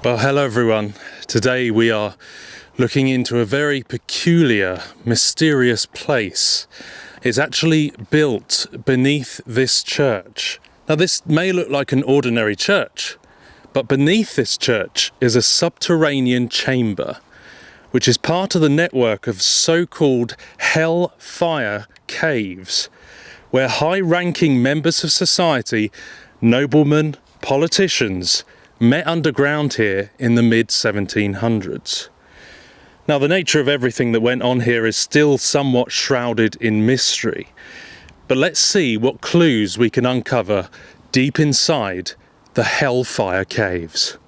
Well, hello everyone. Today we are looking into a very peculiar, mysterious place. It's actually built beneath this church. Now, this may look like an ordinary church, but beneath this church is a subterranean chamber, which is part of the network of so-called hellfire caves, where high-ranking members of society, noblemen, politicians, met underground here in the mid-1700s. Now, the nature of everything that went on here is still somewhat shrouded in mystery, but let's see what clues we can uncover deep inside the Hellfire Caves.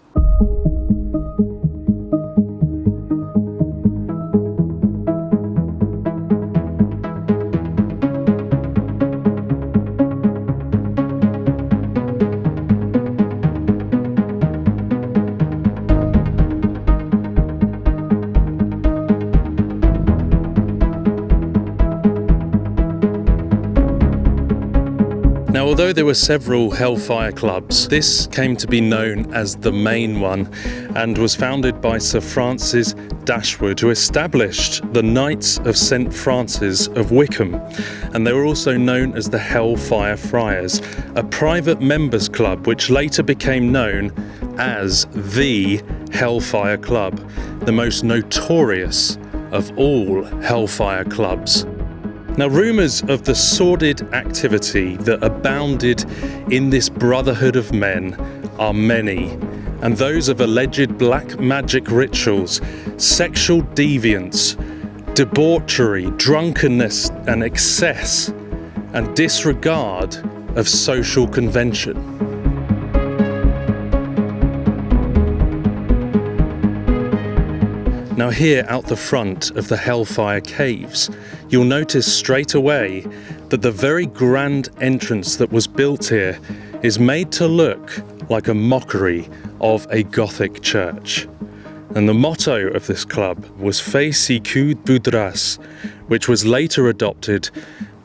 Now, although there were several Hellfire clubs, this came to be known as the main one and was founded by Sir Francis Dashwood, who established the Knights of St Francis of Wycombe, and they were also known as the Hellfire Friars, a private members club which later became known as the Hellfire Club, the most notorious of all Hellfire clubs. Now, rumours of the sordid activity that abounded in this brotherhood of men are many, and those of alleged black magic rituals, sexual deviance, debauchery, drunkenness and excess, and disregard of social convention. Now, here out the front of the Hellfire Caves, you'll notice straight away that the very grand entrance that was built here is made to look like a mockery of a Gothic church. And the motto of this club was Fais ce que voudras, which was later adopted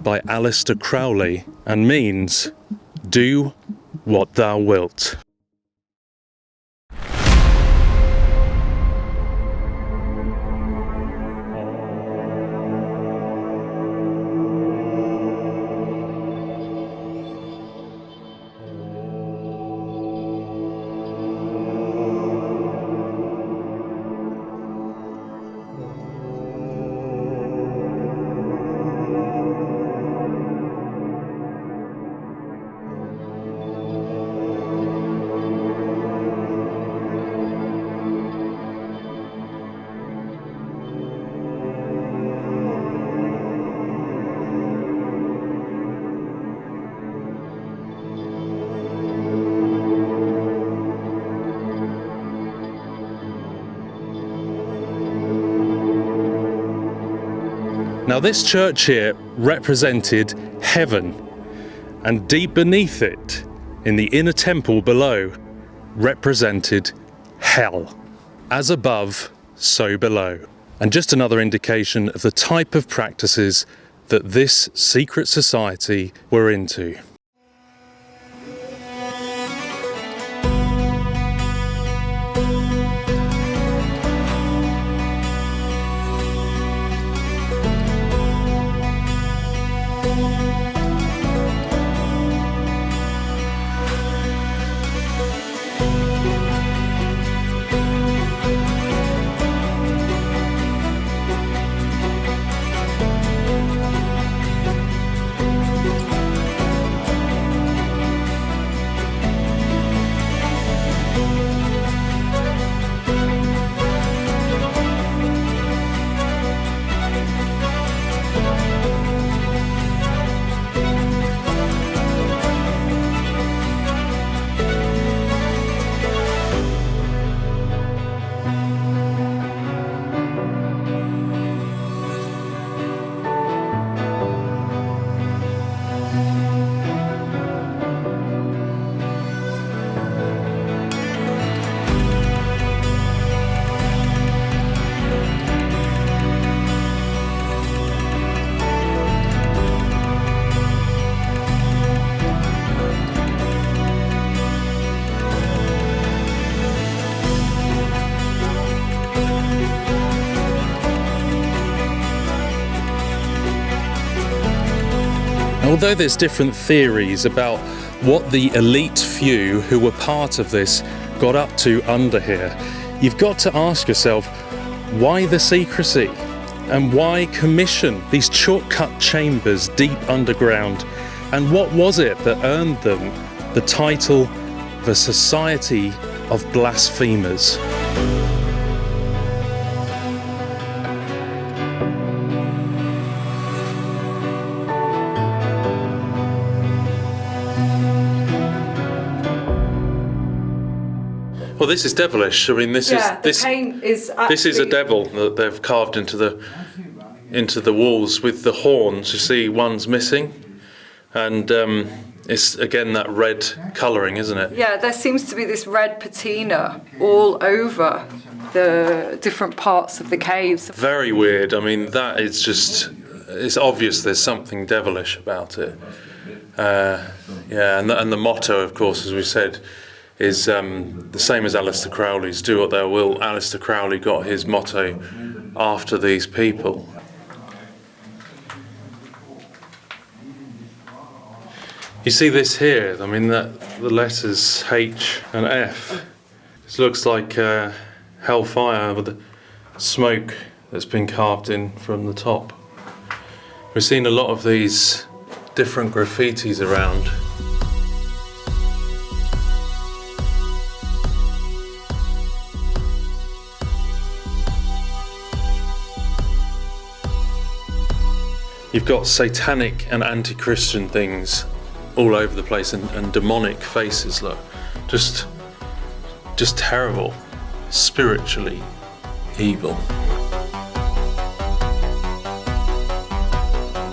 by Aleister Crowley and means, do what thou wilt. Now, this church here represented heaven, and deep beneath it, in the inner temple below, represented hell. As above, so below. And just another indication of the type of practices that this secret society were into. Although there's different theories about what the elite few who were part of this got up to under here, you've got to ask yourself, why the secrecy? And why commission these shortcut chambers deep underground? And what was it that earned them the title of a society of blasphemers? Well, this is devilish. I mean, this is a devil that they've carved into the walls with the horns. You see, one's missing, and it's again that red colouring, isn't it? Yeah, there seems to be this red patina all over the different parts of the caves. Very weird. I mean, that is just, it's obvious there's something devilish about it. Yeah, and the motto, of course, as we said, is the same as Aleister Crowley's, do what thou will. Aleister Crowley got his motto after these people. You see this here, I mean, the letters H and F. This looks like hellfire with the smoke that's been carved in from the top. We've seen a lot of these different graffitis around. You've got satanic and anti-Christian things all over the place, and demonic faces, look. Just terrible. Spiritually evil.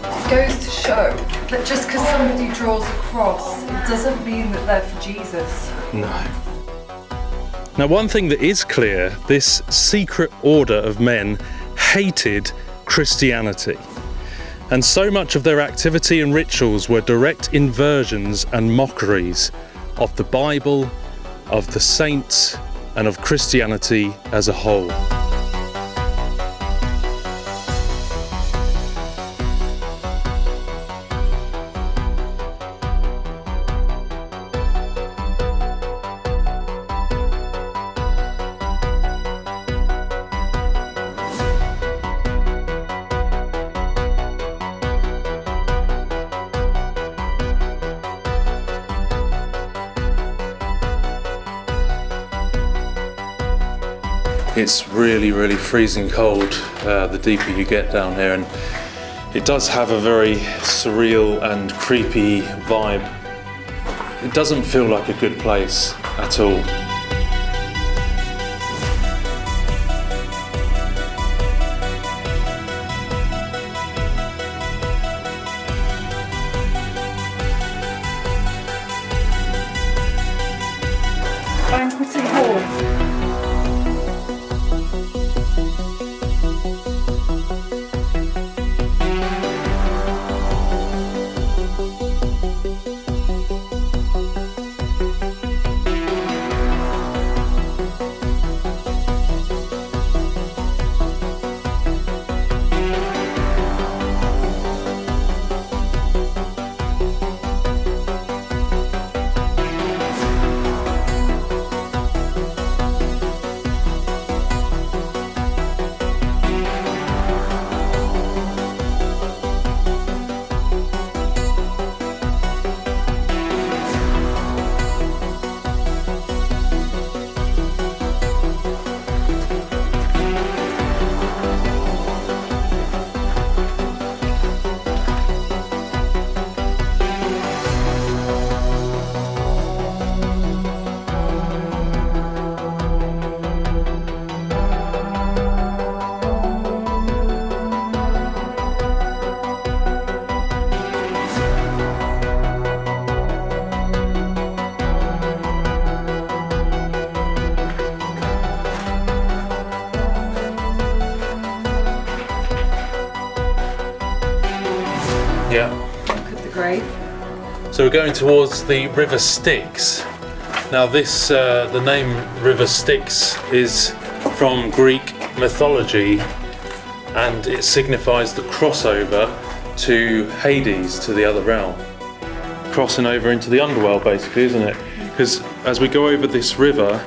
It goes to show that just because somebody draws a cross, it doesn't mean that they're for Jesus. No. Now, one thing that is clear, this secret order of men hated Christianity. And so much of their activity and rituals were direct inversions and mockeries of the Bible, of the saints, and of Christianity as a whole. It's really, really freezing cold the deeper you get down here, and it does have a very surreal and creepy vibe. It doesn't feel like a good place at all. Banqueting hall. Yeah. Look at the grave. So we're going towards the River Styx. Now this, the name River Styx is from Greek mythology, and it signifies the crossover to Hades, to the other realm. Crossing over into the underworld, basically, isn't it? Because as we go over this river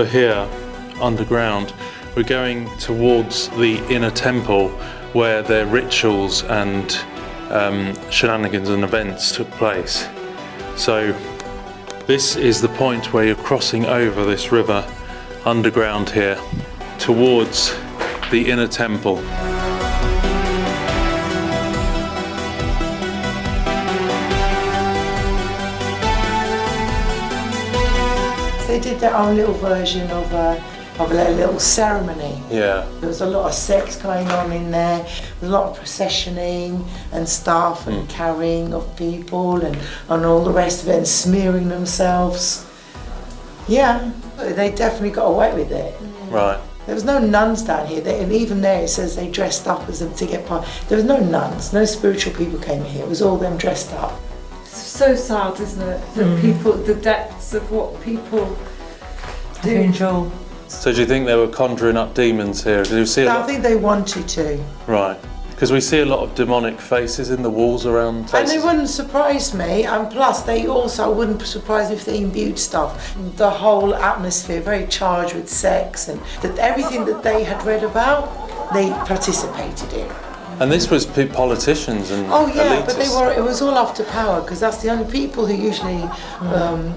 here, underground, we're going towards the inner temple where their rituals and shenanigans and events took place. So this is the point where you're crossing over this river underground here towards the inner temple. They did their own little version of a little ceremony. Yeah. There was a lot of sex going on in there. There was a lot of processioning and stuff and carrying of people and all the rest of it and smearing themselves. Yeah, they definitely got away with it. Right. There was no nuns down here, and even there it says they dressed up as them to get part. There was no nuns, no spiritual people came here. It was all them dressed up. It's so sad, isn't it? That people, the depths of what people do. So do you think they were conjuring up demons here? Did you see I think they wanted to. Right. Because we see a lot of demonic faces in the walls around faces. And it wouldn't surprise me, and plus they also wouldn't surprise me if they imbued stuff. The whole atmosphere, very charged with sex, and that everything that they had read about, they participated in. And this was politicians and elitists. But it was all after power, because that's the only people who usually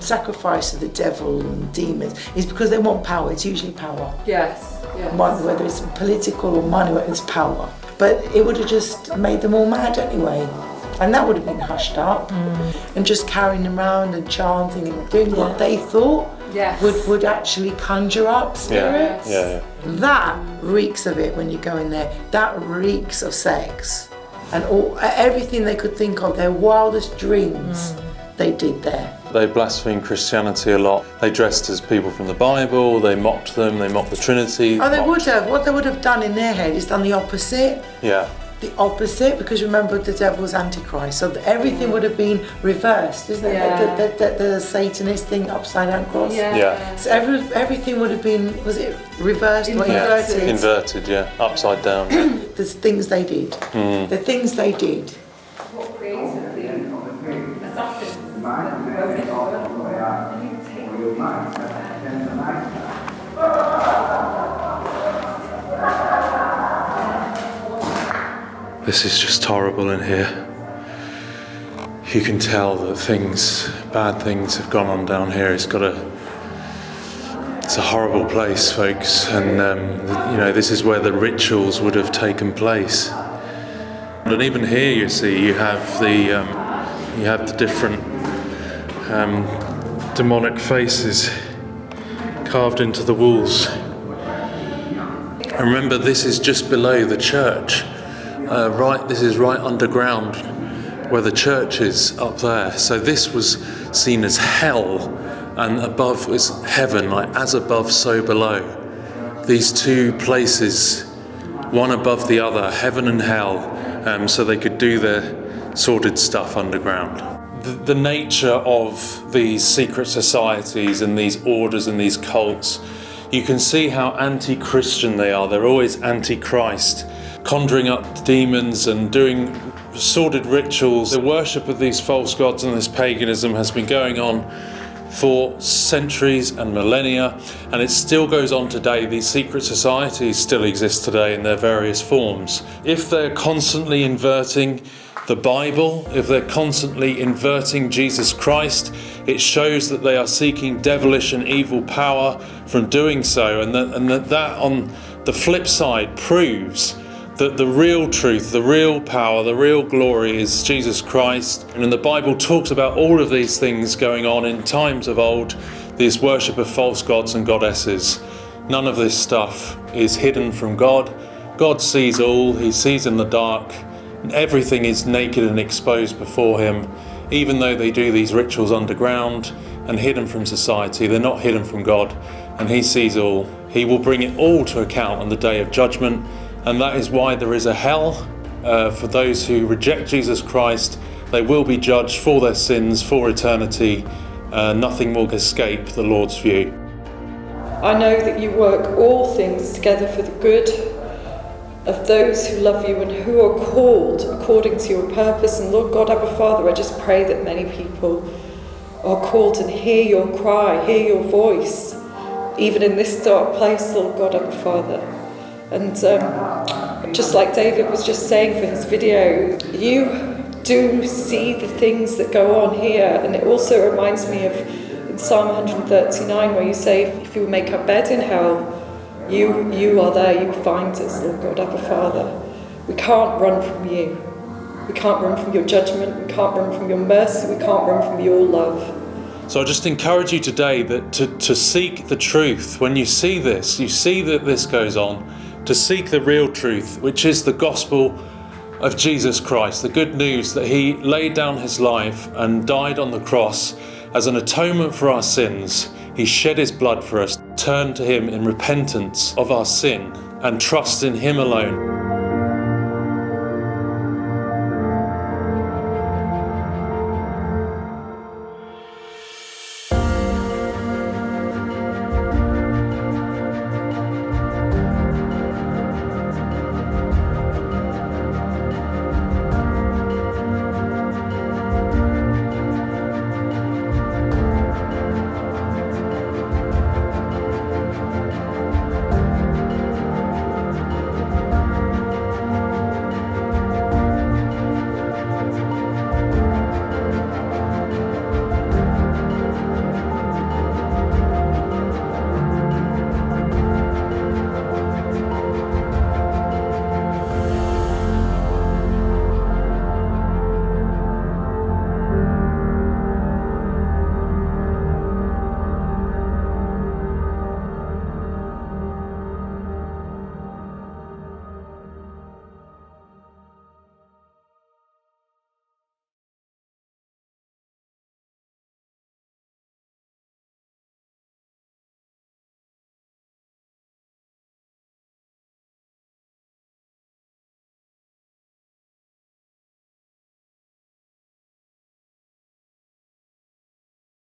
sacrifice to the devil and demons, is because they want power. It's usually power. Yes. Whether it's political or money, whether it's power. But it would have just made them all mad anyway. And that would have been hushed up. And just carrying them around and chanting and doing what they thought would actually conjure up spirits. Yeah. That reeks of it when you go in there. That reeks of sex. And everything they could think of, their wildest dreams, they did there. They blasphemed Christianity a lot. They dressed as people from the Bible, they mocked them, they mocked the Trinity. Oh, they would have. What they would have done in their head is done the opposite. Yeah. The opposite, because remember the devil's antichrist, so everything would have been reversed, isn't it? Yeah. The Satanist thing, upside down cross. Yeah. So everything would have been, was it reversed or inverted? Inverted, yeah, upside down. The things they did. The things they did. What created the assassins? This is just horrible in here. You can tell that bad things have gone on down here. It's a horrible place, folks, and this is where the rituals would have taken place. And even here, you see, you have the different demonic faces carved into the walls. And remember, this is just below the church. This is right underground where the church is up there. So this was seen as hell, and above was heaven, like as above, so below. These two places, one above the other, heaven and hell, so they could do their sordid stuff underground. The nature of these secret societies and these orders and these cults, you can see how anti-Christian they are. They're always anti-Christ, conjuring up demons and doing sordid rituals. The worship of these false gods and this paganism has been going on for centuries and millennia, and it still goes on today. These secret societies still exist today in their various forms. If they're constantly inverting the Bible, if they're constantly inverting Jesus Christ, it shows that they are seeking devilish and evil power from doing so, and that on the flip side proves that the real truth, the real power, the real glory is Jesus Christ. And the Bible talks about all of these things going on in times of old, this worship of false gods and goddesses. None of this stuff is hidden from God. God sees all, he sees in the dark. Everything is naked and exposed before him. Even though they do these rituals underground and hidden from society, they're not hidden from God, and he sees all. He will bring it all to account on the day of judgment. And that is why there is a hell for those who reject Jesus Christ. They will be judged for their sins for eternity. Nothing will escape the Lord's view. I know that you work all things together for the good of those who love you and who are called according to your purpose. And Lord God, Abba Father, I just pray that many people are called and hear your cry, hear your voice, even in this dark place, Lord God, Abba Father. And just like David was just saying for his video, you do see the things that go on here. And it also reminds me of in Psalm 139, where you say, if you make a bed in hell, you are there, you find us, Lord God, Abba Father. We can't run from you. We can't run from your judgment. We can't run from your mercy. We can't run from your love. So I just encourage you today that to seek the truth. When you see this, you see that this goes on, to seek the real truth, which is the gospel of Jesus Christ, the good news that he laid down his life and died on the cross as an atonement for our sins. He shed his blood for us. Turn to him in repentance of our sin and trust in him alone.